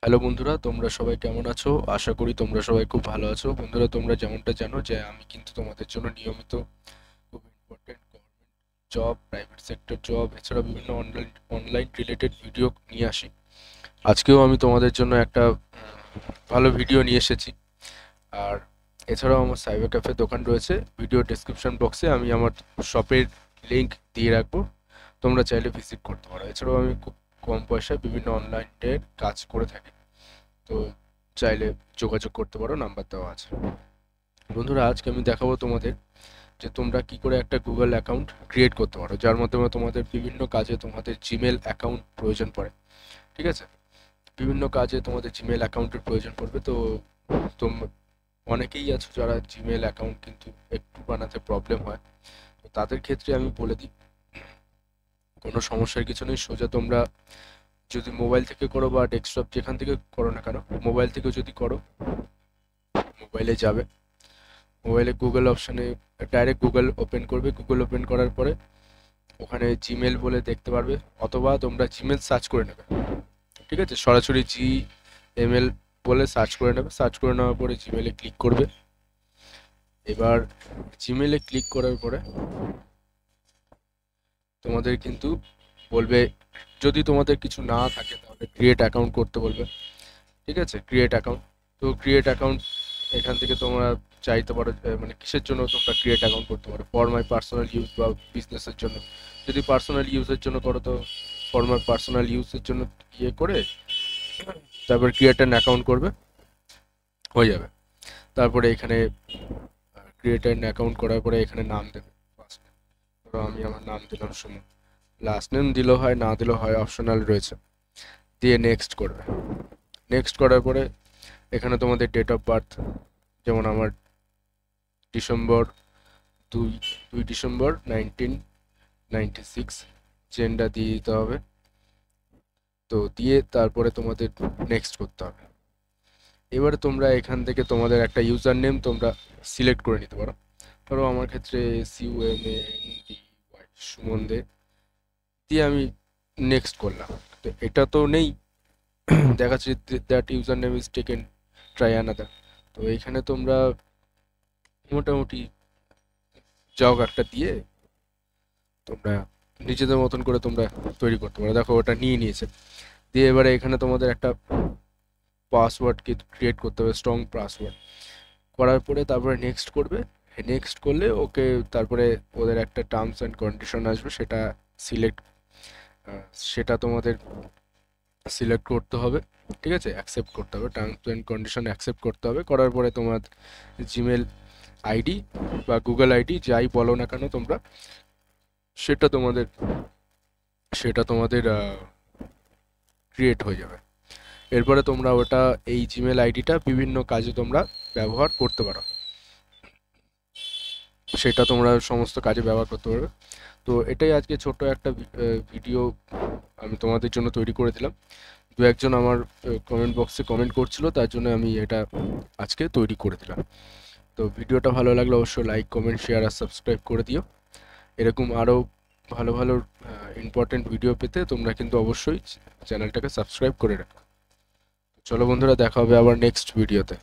Hello বন্ধুরা, তোমরা সবাই কেমন আছো? আশা করি তোমরা সবাই খুব ভালো আছো। বন্ধুরা, তোমরা যেমনটা জানো যে আমি কিন্তু তোমাদের জন্য নিয়মিত খুব important government job, private sector job, এছাড়া বিভিন্ন অনলাইন অনলাইন রিলেটেড ভিডিও নিয়ে আসি। আজকেও আমি তোমাদের জন্য একটা ভালো ভিডিও নিয়ে এসেছি। আর এছাড়াও আমার সাইবার ক্যাফে দোকান রয়েছে। ভিডিও ডেসক্রিপশন বক্সে আমি আমার শপের লিংক দিয়ে রাখবো, তোমরা চাইলে ভিজিট করতে পারো। এছাড়াও আমি খুব কম পয়সায় বিভিন্ন অনলাইনের কাজ করে থাকি, তো চাইলে যোগাযোগ করতে পারো, নাম্বার দেওয়া আছে। বন্ধুরা, আজকে আমি দেখাবো তোমাদের যে তোমরা কি করে একটা গুগল অ্যাকাউন্ট ক্রিয়েট করতে পারো, যার মাধ্যমে তোমাদের বিভিন্ন কাজে তোমাদের জিমেল অ্যাকাউন্ট প্রয়োজন পড়ে। ঠিক আছে? বিভিন্ন কাজে তোমাদের জিমেল অ্যাকাউন্টের প্রয়োজন পড়বে। তো তোম অনেকেই আছো যারা জিমেল অ্যাকাউন্ট কিন্তু একটু বানাতে প্রবলেম হয়। তো তাদের ক্ষেত্রে আমি বলে দিই, কোনো সমস্যার কিছু নেই। সোজা তোমরা যদি মোবাইল থেকে করো বা ডেস্কটপ যেখান থেকে করো না কেন, মোবাইল থেকে যদি করো, মোবাইলে যাবে, মোবাইলে গুগল অপশানে ডাইরেক্ট গুগল ওপেন করবে। গুগল ওপেন করার পরে ওখানে জিমেল বলে দেখতে পারবে, অথবা তোমরা জিমেল সার্চ করে নেবে। ঠিক আছে? সরাসরি জিএমএল বলে সার্চ করে নেবে। সার্চ করে নেওয়ার পরে জিমেলে ক্লিক করবে। এবার জিমেলে ক্লিক করার পরে তোমাদের কিন্তু বলবে, যদি তোমাদের কিছু না থাকে তাহলে ক্রিয়েট অ্যাকাউন্ট করতে বলবে। ঠিক আছে? Create account. তো ক্রিয়েট অ্যাকাউন্ট এখান থেকে তোমরা চাইতে পারো মানে কিসের জন্য তোমরা ক্রিয়েট অ্যাকাউন্ট করতে পারো, ফর মাই পার্সোনাল ইউজ বা বিজনেসের জন্য। যদি পার্সোনাল ইউজের জন্য করো তো ফর মাই পার্সোনাল ইউজের জন্য ইয়ে করে তারপর ক্রিয়েট অ্যান অ্যাকাউন্ট করবে, হয়ে যাবে। তারপরে এখানে ক্রিয়েট অ্যান অ্যাকাউন্ট করার পরে এখানে নাম দেবে। ফার্স্ট নেম, ধরো আমি আমার নাম দিলাম সুমন। লাস্ট নেম দিলেও হয়, না দিলেও হয়, অপশনাল রয়েছে। দিয়ে নেক্সট করবে। নেক্সট করার পরে এখানে তোমাদের ডেট অফ বার্থ, যেমন আমার ডিসেম্বর 2 ডিসেম্বর 1996, জেন্ডার দিয়ে দিতে হবে। তো দিয়ে তারপরে তোমাদের নেক্সট করতে হবে। এবারে তোমরা এখান থেকে তোমাদের একটা ইউজার নেম তোমরা সিলেক্ট করে নিতে পারো। ধরো আমার ক্ষেত্রে SUMANDY সুমন দে দিয়ে আমি নেক্সট করলাম। তো এটা তো নেই, দেখাচ্ছে that user name is taken, try another. তো এইখানে তোমরা মোটামুটি যাও একটা দিয়ে তোমরা নিজেদের মতন করে তোমরা তৈরি করতে পারো। দেখো ওটা নিয়ে নিয়েছে। দিয়ে এবারে এখানে তোমাদের একটা পাসওয়ার্ড ক্রিয়েট করতে হবে, স্ট্রং পাসওয়ার্ড। করার পরে তারপরে নেক্সট করবে। নেক্সট করলে ওকে, তারপরে ওদের একটা টার্মস অ্যান্ড কন্ডিশন আসবে, সেটা সিলেক্ট সেটা তোমাদের সিলেক্ট করতে হবে। ঠিক আছে? অ্যাকসেপ্ট করতে হবে, টার্মস অ্যান্ড কন্ডিশন অ্যাকসেপ্ট করতে হবে। করার পরে তোমার জিমেল আইডি বা গুগল আইডি যাই বলো না কেন তোমরা, সেটা তোমাদের সেটা তোমাদের ক্রিয়েট হয়ে যাবে। এরপরে তোমরা ওটা, এই জিমেল আইডিটা বিভিন্ন কাজে তোমরা ব্যবহার করতে পারো, সেটা তোমরা সমস্ত কাজে ব্যবহার করতে পারবে। তো এটাই আজকে ছোট একটা ভিডিও আমি তোমাদের জন্য তৈরি করে দিলাম। দু একজন আমার কমেন্ট বক্সে কমেন্ট করছিল, তার জন্য আমি এটা আজকে তৈরি করে দিলাম। তো ভিডিওটা ভালো লাগলে অবশ্যই লাইক, কমেন্ট, শেয়ার আর সাবস্ক্রাইব করে দিও। এরকম আরও ভালো ভালো ইম্পর্টেন্ট ভিডিও পেতে তোমরা কিন্তু অবশ্যই চ্যানেলটাকে সাবস্ক্রাইব করে রাখো। চলো বন্ধুরা, দেখা হবে আবার নেক্সট ভিডিওতে।